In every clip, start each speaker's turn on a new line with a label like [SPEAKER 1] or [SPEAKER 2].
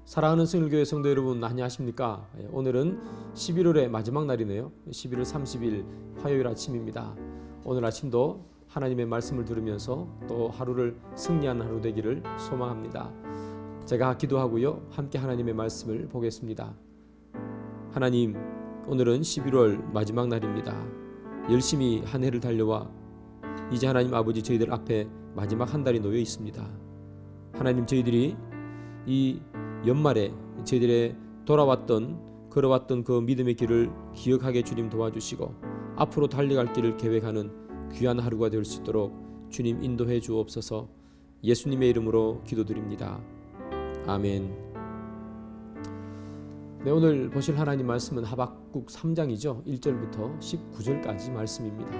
[SPEAKER 1] 사랑하는 승일교회 성도 여러분, 안녕하십니까? 오늘은 11월의 마지막 날이네요. 11월 30일 화요일 아침입니다. 오늘 아침도 하나님의 말씀을 들으면서 또 하루를 승리하는 하루 되기를 소망합니다. 제가 기도하고요, 함께 하나님의 말씀을 보겠습니다. 하나님, 오늘은 11월 마지막 날입니다. 열심히 한 해를 달려와 이제 하나님 아버지, 저희들 앞에 마지막 한 달이 놓여 있습니다. 하나님, 저희들이 이 연말에 저희들의 걸어왔던 그 믿음의 길을 기억하게 주님 도와주시고 앞으로 달려갈 길을 계획하는 귀한 하루가 될 수 있도록 주님 인도해 주옵소서. 예수님의 이름으로 기도드립니다. 아멘. 네, 오늘 보실 하나님 말씀은 하박국 3장이죠. 1절부터 19절까지 말씀입니다.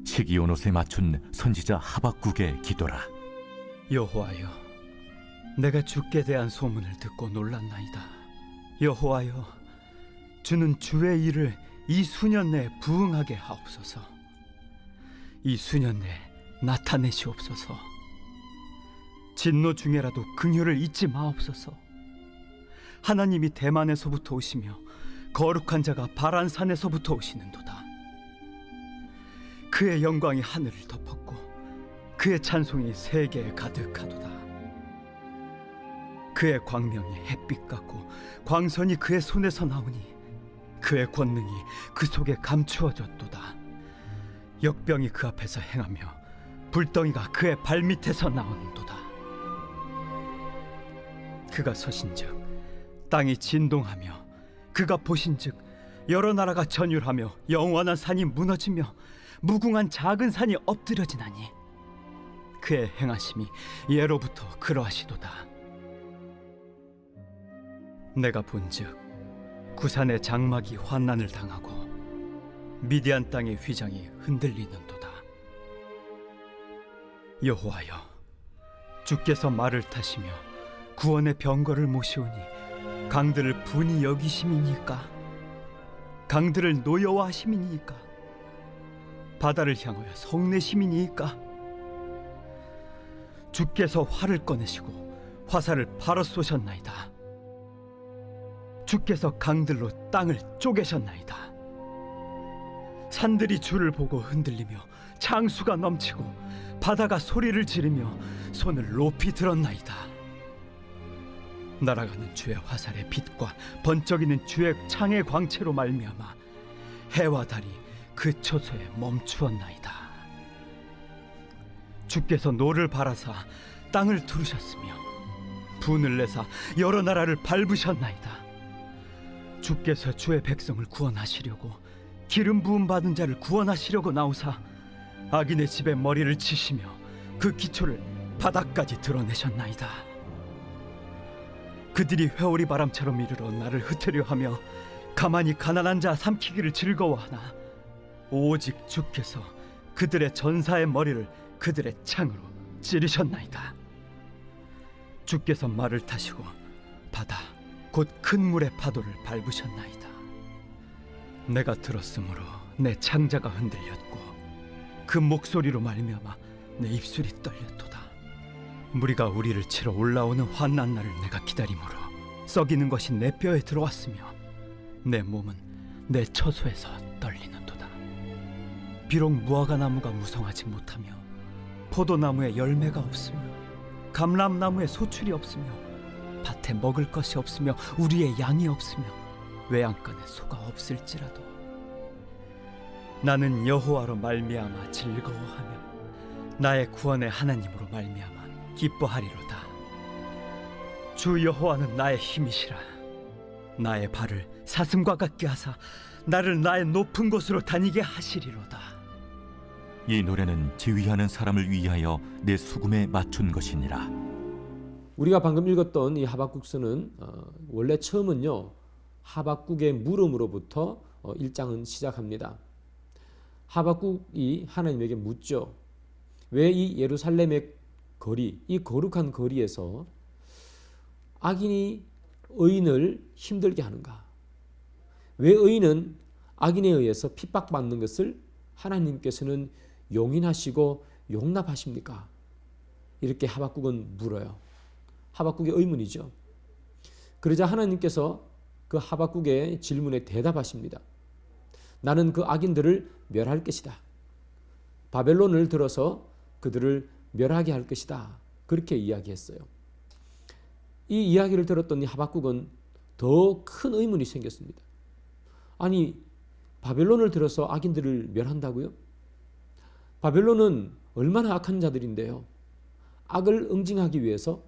[SPEAKER 2] 시기온 옷에 맞춘 선지자 하박국의 기도라.
[SPEAKER 3] 여호와여, 내가 주께 대한 소문을 듣고 놀랐나이다. 여호와여, 주는 주의 일을 이 수년 내에 부응하게 하옵소서. 이 수년 내에 나타내시옵소서. 진노 중에라도 긍휼을 잊지 마옵소서. 하나님이 대만에서부터 오시며 거룩한 자가 바란산에서부터 오시는도다. 그의 영광이 하늘을 덮었고 그의 찬송이 세계에 가득하도다. 그의 광명이 햇빛 같고 광선이 그의 손에서 나오니 그의 권능이 그 속에 감추어졌도다. 역병이 그 앞에서 행하며 불덩이가 그의 발밑에서 나오는도다. 그가 서신즉 땅이 진동하며 그가 보신즉 여러 나라가 전율하며 영원한 산이 무너지며 무궁한 작은 산이 엎드려지나니 그의 행하심이 예로부터 그러하시도다. 내가 본즉 구산의 장막이 환난을 당하고 미디안 땅의 휘장이 흔들리는도다. 여호와여, 주께서 말을 타시며 구원의 병거를 모시오니 강들을 분이 여기심이니까? 강들을 노여워하심이니까? 바다를 향하여 성내심이니까? 주께서 활을 꺼내시고 화살을 바로 쏘셨나이다. 주께서 강들로 땅을 쪼개셨나이다. 산들이 주를 보고 흔들리며 창수가 넘치고 바다가 소리를 지르며 손을 높이 들었나이다. 날아가는 주의 화살의 빛과 번쩍이는 주의 창의 광채로 말미암아 해와 달이 그 초소에 멈추었나이다. 주께서 노를 바라사 땅을 두르셨으며 분을 내사 여러 나라를 밟으셨나이다. 주께서 주의 백성을 구원하시려고 기름 부음 받은 자를 구원하시려고 나오사 악인의 집에 머리를 치시며 그 기초를 바닥까지 드러내셨나이다. 그들이 회오리 바람처럼 이르러 나를 흩으려 하며 가만히 가난한 자 삼키기를 즐거워하나 오직 주께서 그들의 전사의 머리를 그들의 창으로 찌르셨나이다. 주께서 말을 타시고 바다 곧 큰 물의 파도를 밟으셨나이다. 내가 들었으므로 내 창자가 흔들렸고 그 목소리로 말미암아 내 입술이 떨렸도다. 무리가 우리를 치러 올라오는 환난 날을 내가 기다림으로 썩이는 것이 내 뼈에 들어왔으며 내 몸은 내 처소에서 떨리는도다. 비록 무화과나무가 무성하지 못하며 포도나무에 열매가 없으며 감람나무에 소출이 없으며 밭에 먹을 것이 없으며 우리의 양이 없으며 외양간에 소가 없을지라도 나는 여호와로 말미암아 즐거워하며 나의 구원의 하나님으로 말미암아 기뻐하리로다. 주 여호와는 나의 힘이시라. 나의 발을 사슴과 같게 하사 나를 나의 높은 곳으로 다니게 하시리로다.
[SPEAKER 2] 이 노래는 지휘하는 사람을 위하여 내 수금에 맞춘 것이니라.
[SPEAKER 1] 우리가 방금 읽었던 이 하박국서는 원래 처음은요, 하박국의 물음으로부터 1장은 시작합니다. 하박국이 하나님에게 묻죠. 왜 이 예루살렘의 거리, 이 거룩한 거리에서 악인이 의인을 힘들게 하는가? 왜 의인은 악인에 의해서 핍박받는 것을 하나님께서는 용인하시고 용납하십니까? 이렇게 하박국은 물어요. 하박국의 의문이죠. 그러자 하나님께서 그 하박국의 질문에 대답하십니다. 나는 그 악인들을 멸할 것이다. 바벨론을 들어서 그들을 멸하게 할 것이다. 그렇게 이야기했어요. 이 이야기를 들었더니 하박국은 더 큰 의문이 생겼습니다. 아니, 바벨론을 들어서 악인들을 멸한다고요? 바벨론은 얼마나 악한 자들인데요. 악을 응징하기 위해서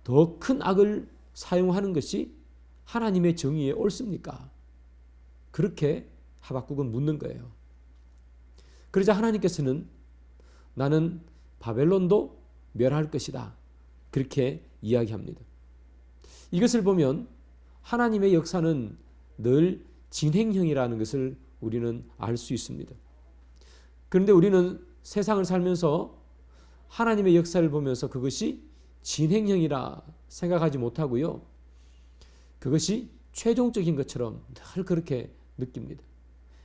[SPEAKER 1] 더 큰 악을 사용하는 것이 하나님의 정의에 옳습니까? 그렇게 하박국은 묻는 거예요. 그러자 하나님께서는 나는 바벨론도 멸할 것이다. 그렇게 이야기합니다. 이것을 보면 하나님의 역사는 늘 진행형이라는 것을 우리는 알 수 있습니다. 그런데 우리는 세상을 살면서 하나님의 역사를 보면서 그것이 진행형이라 생각하지 못하고요. 그것이 최종적인 것처럼 늘 그렇게 느낍니다.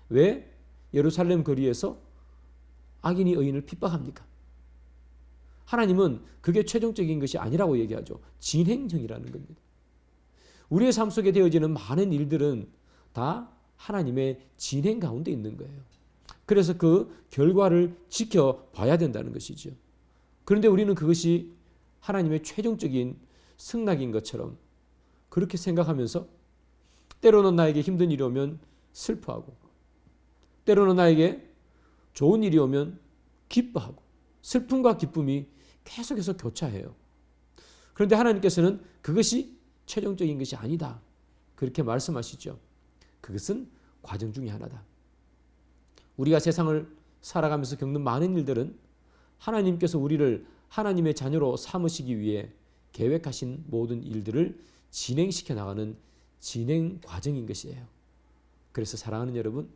[SPEAKER 1] 왜 예루살렘 거리에서 악인이 의인을 핍박합니까? 하나님은 그게 최종적인 것이 아니라고 얘기하죠. 진행형이라는 겁니다. 우리의 삶 속에 되어지는 많은 일들은 다 하나님의 진행 가운데 있는 거예요. 그래서 그 결과를 지켜봐야 된다는 것이죠. 그런데 우리는 그것이 하나님의 최종적인 승낙인 것처럼 그렇게 생각하면서 때로는 나에게 힘든 일이 오면 슬퍼하고, 때로는 나에게 좋은 일이 오면 기뻐하고, 슬픔과 기쁨이 계속해서 교차해요. 그런데 하나님께서는 그것이 최종적인 것이 아니다. 그렇게 말씀하시죠. 그것은 과정 중에 하나다. 우리가 세상을 살아가면서 겪는 많은 일들은 하나님께서 우리를 하나님의 자녀로 삼으시기 위해 계획하신 모든 일들을 진행시켜 나가는 진행 과정인 것이에요. 그래서 사랑하는 여러분,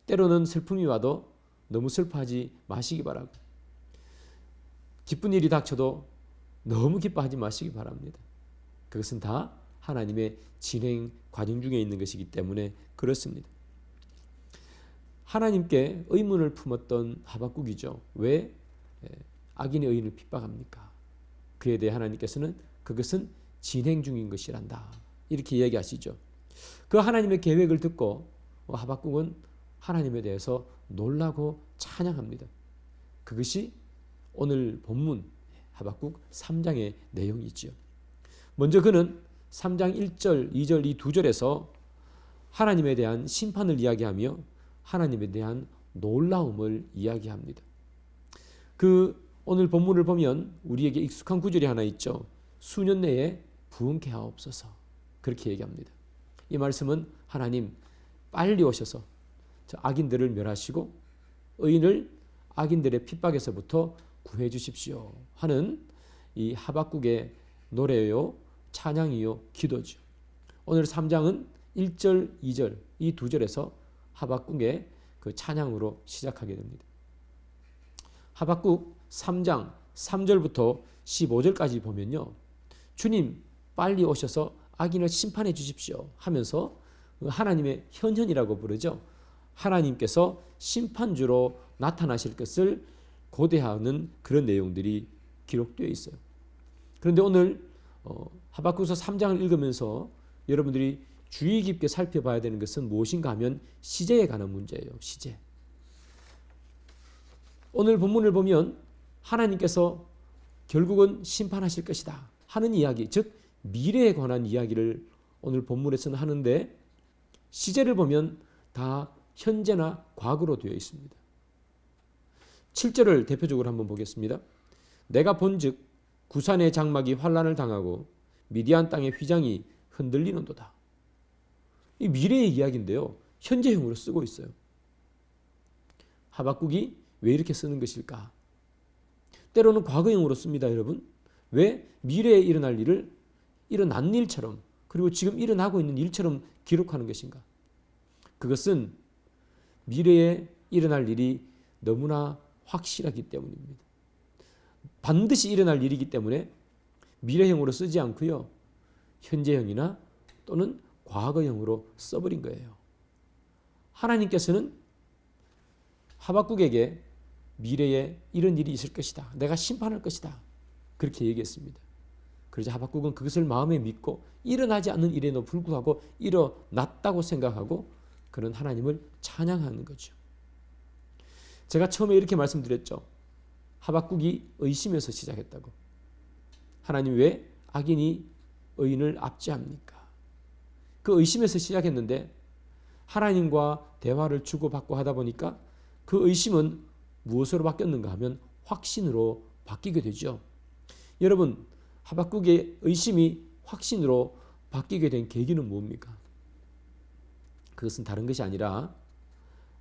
[SPEAKER 1] 때로는 슬픔이 와도 너무 슬퍼하지 마시기 바라고, 기쁜 일이 닥쳐도 너무 기뻐하지 마시기 바랍니다. 그것은 다 하나님의 진행 과정 중에 있는 것이기 때문에 그렇습니다. 하나님께 의문을 품었던 하박국이죠. 왜 악인의 의인을 핍박합니까? 그에 대해 하나님께서는 그것은 진행 중인 것이란다. 이렇게 이야기하시죠. 그 하나님의 계획을 듣고 하박국은 하나님에 대해서 놀라고 찬양합니다. 그것이 오늘 본문 하박국 3장의 내용이지요. 먼저 그는 3장 1절, 2절 이 두 절에서 하나님에 대한 심판을 이야기하며 하나님에 대한 놀라움을 이야기합니다. 그 오늘 본문을 보면 우리에게 익숙한 구절이 하나 있죠. 수년 내에 부흥케 하옵소서. 그렇게 얘기합니다. 이 말씀은 하나님 빨리 오셔서 저 악인들을 멸하시고 의인을 악인들의 핍박에서부터 구해 주십시오 하는 이 하박국의 노래요, 찬양이요, 기도죠. 오늘 3장은 1절, 2절 이 두 절에서 하박국의 그 찬양으로 시작하게 됩니다. 하박국 3장 3절부터 15절까지 보면요. 주님 빨리 오셔서 악인을 심판해 주십시오 하면서 하나님의 현현이라고 부르죠. 하나님께서 심판주로 나타나실 것을 고대하는 그런 내용들이 기록되어 있어요. 그런데 오늘 하박국서 3장을 읽으면서 여러분들이 주의 깊게 살펴봐야 되는 것은 무엇인가 하면 시제에 관한 문제예요. 시제. 오늘 본문을 보면 하나님께서 결국은 심판하실 것이다 하는 이야기, 즉 미래에 관한 이야기를 오늘 본문에서는 하는데 시제를 보면 다 현재나 과거로 되어 있습니다. 7절을 대표적으로 한번 보겠습니다. 내가 본즉 구산의 장막이 환난을 당하고 미디안 땅의 휘장이 흔들리는도다. 이 미래의 이야기인데요. 현재형으로 쓰고 있어요. 하박국이 왜 이렇게 쓰는 것일까? 때로는 과거형으로 씁니다, 여러분. 왜 미래에 일어날 일을 일어난 일처럼 그리고 지금 일어나고 있는 일처럼 기록하는 것인가? 그것은 미래에 일어날 일이 너무나 확실하기 때문입니다. 반드시 일어날 일이기 때문에 미래형으로 쓰지 않고요. 현재형이나 또는 과거형으로 써버린 거예요. 하나님께서는 하박국에게 미래에 이런 일이 있을 것이다. 내가 심판할 것이다. 그렇게 얘기했습니다. 그러자 하박국은 그것을 마음에 믿고 일어나지 않는 일에도 불구하고 일어났다고 생각하고 그런 하나님을 찬양하는 거죠. 제가 처음에 이렇게 말씀드렸죠. 하박국이 의심에서 시작했다고. 하나님 왜 악인이 의인을 압제합니까? 그 의심에서 시작했는데 하나님과 대화를 주고받고 하다 보니까 그 의심은 무엇으로 바뀌었는가 하면 확신으로 바뀌게 되죠. 여러분, 하박국의 의심이 확신으로 바뀌게 된 계기는 뭡니까? 그것은 다른 것이 아니라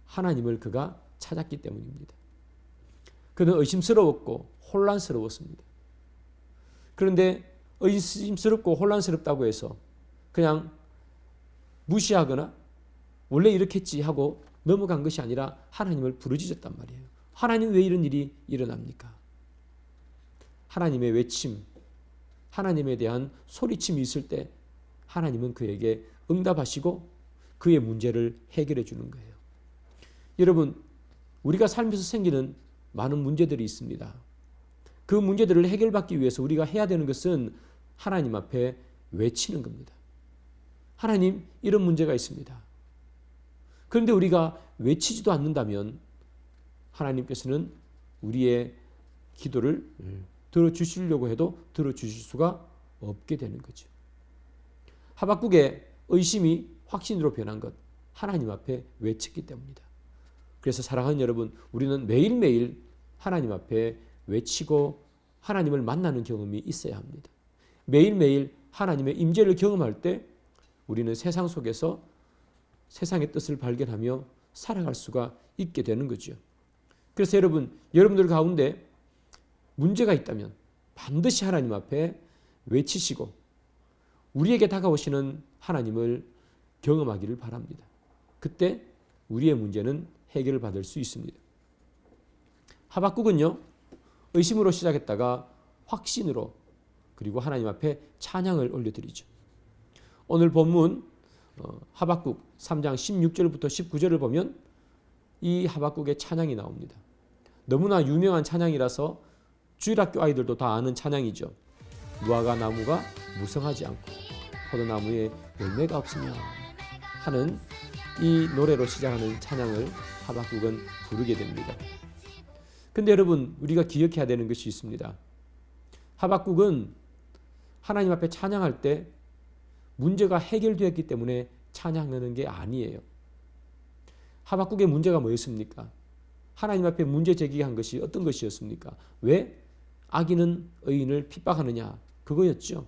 [SPEAKER 1] 하나님을 그가 찾았기 때문입니다. 그는 의심스러웠고 혼란스러웠습니다. 그런데 의심스럽고 혼란스럽다고 해서 그냥 무시하거나 원래 이렇겠지 하고 넘어간 것이 아니라 하나님을 부르짖었단 말이에요. 하나님 왜 이런 일이 일어납니까? 하나님의 외침, 하나님에 대한 소리침이 있을 때 하나님은 그에게 응답하시고 그의 문제를 해결해 주는 거예요. 여러분, 우리가 살면서 생기는 많은 문제들이 있습니다. 그 문제들을 해결받기 위해서 우리가 해야 되는 것은 하나님 앞에 외치는 겁니다. 하나님, 이런 문제가 있습니다. 그런데 우리가 외치지도 않는다면 하나님께서는 우리의 기도를 들어주시려고 해도 들어주실 수가 없게 되는 거죠. 하박국의 의심이 확신으로 변한 것, 하나님 앞에 외쳤기 때문이다. 그래서 사랑하는 여러분, 우리는 매일매일 하나님 앞에 외치고 하나님을 만나는 경험이 있어야 합니다. 매일매일 하나님의 임재를 경험할 때 우리는 세상 속에서 세상의 뜻을 발견하며 살아갈 수가 있게 되는 거죠. 그래서 여러분들 가운데 문제가 있다면 반드시 하나님 앞에 외치시고 우리에게 다가오시는 하나님을 경험하기를 바랍니다. 그때 우리의 문제는 해결을 받을 수 있습니다. 하박국은요, 의심으로 시작했다가 확신으로 그리고 하나님 앞에 찬양을 올려드리죠. 오늘 본문 하박국 3장 16절부터 19절을 보면 이 하박국의 찬양이 나옵니다. 너무나 유명한 찬양이라서 주일학교 아이들도 다 아는 찬양이죠. 무화과 나무가 무성하지 않고 포도나무에 열매가 없으며 하는 이 노래로 시작하는 찬양을 하박국은 부르게 됩니다. 근데 여러분, 우리가 기억해야 되는 것이 있습니다. 하박국은 하나님 앞에 찬양할 때 문제가 해결되었기 때문에 찬양하는 게 아니에요. 하박국의 문제가 뭐였습니까? 하나님 앞에 문제 제기한 것이 어떤 것이었습니까? 왜 악인은 의인을 핍박하느냐? 그거였죠.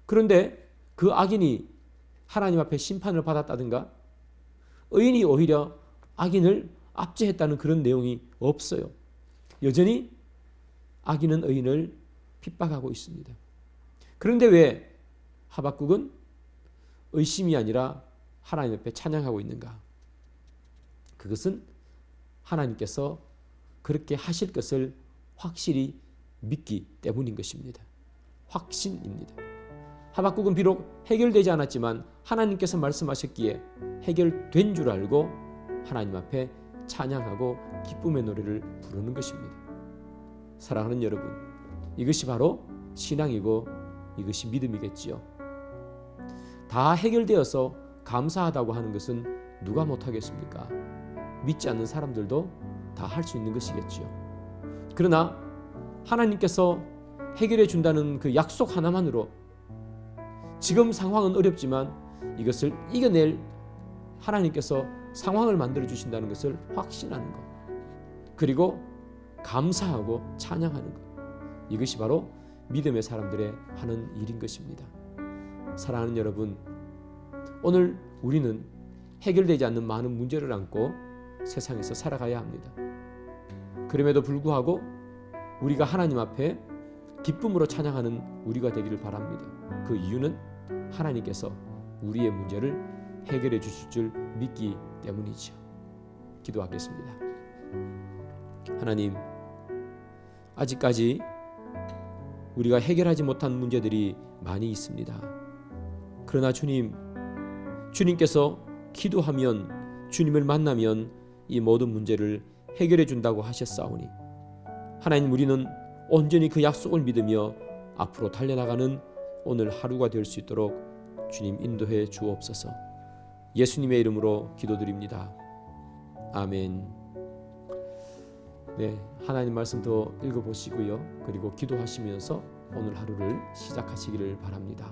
[SPEAKER 1] 그런데 그 악인이 하나님 앞에 심판을 받았다든가 의인이 오히려 악인을 압제했다는 그런 내용이 없어요. 여전히 악인은 의인을 핍박하고 있습니다. 그런데 왜 하박국은 의심이 아니라 하나님 앞에 찬양하고 있는가? 그것은 하나님께서 그렇게 하실 것을 확실히 믿기 때문인 것입니다. 확신입니다. 하박국은 비록 해결되지 않았지만 하나님께서 말씀하셨기에 해결된 줄 알고 하나님 앞에 찬양하고 기쁨의 노래를 부르는 것입니다. 사랑하는 여러분, 이것이 바로 신앙이고 이것이 믿음이겠지요. 다 해결되어서 감사하다고 하는 것은 누가 못하겠습니까? 믿지 않는 사람들도 다 할 수 있는 것이겠지요. 그러나 하나님께서 해결해 준다는 그 약속 하나만으로 지금 상황은 어렵지만 이것을 이겨낼 하나님께서 상황을 만들어 주신다는 것을 확신하는 것, 그리고 감사하고 찬양하는 것, 이것이 바로 믿음의 사람들의 하는 일인 것입니다. 사랑하는 여러분, 오늘 우리는 해결되지 않는 많은 문제를 안고 세상에서 살아가야 합니다. 그럼에도 불구하고 우리가 하나님 앞에 기쁨으로 찬양하는 우리가 되기를 바랍니다. 그 이유는 하나님께서 우리의 문제를 해결해 주실 줄 믿기 때문이죠. 기도하겠습니다. 하나님, 아직까지 우리가 해결하지 못한 문제들이 많이 있습니다. 그러나 주님께서 기도하면, 주님을 만나면 이 모든 문제를 해결해 준다고 하셨사오니 하나님, 우리는 온전히 그 약속을 믿으며 앞으로 달려나가는 오늘 하루가 될 수 있도록 주님 인도해 주옵소서. 예수님의 이름으로 기도드립니다. 아멘. 네, 하나님 말씀 더 읽어보시고요. 그리고 기도하시면서 오늘 하루를 시작하시기를 바랍니다.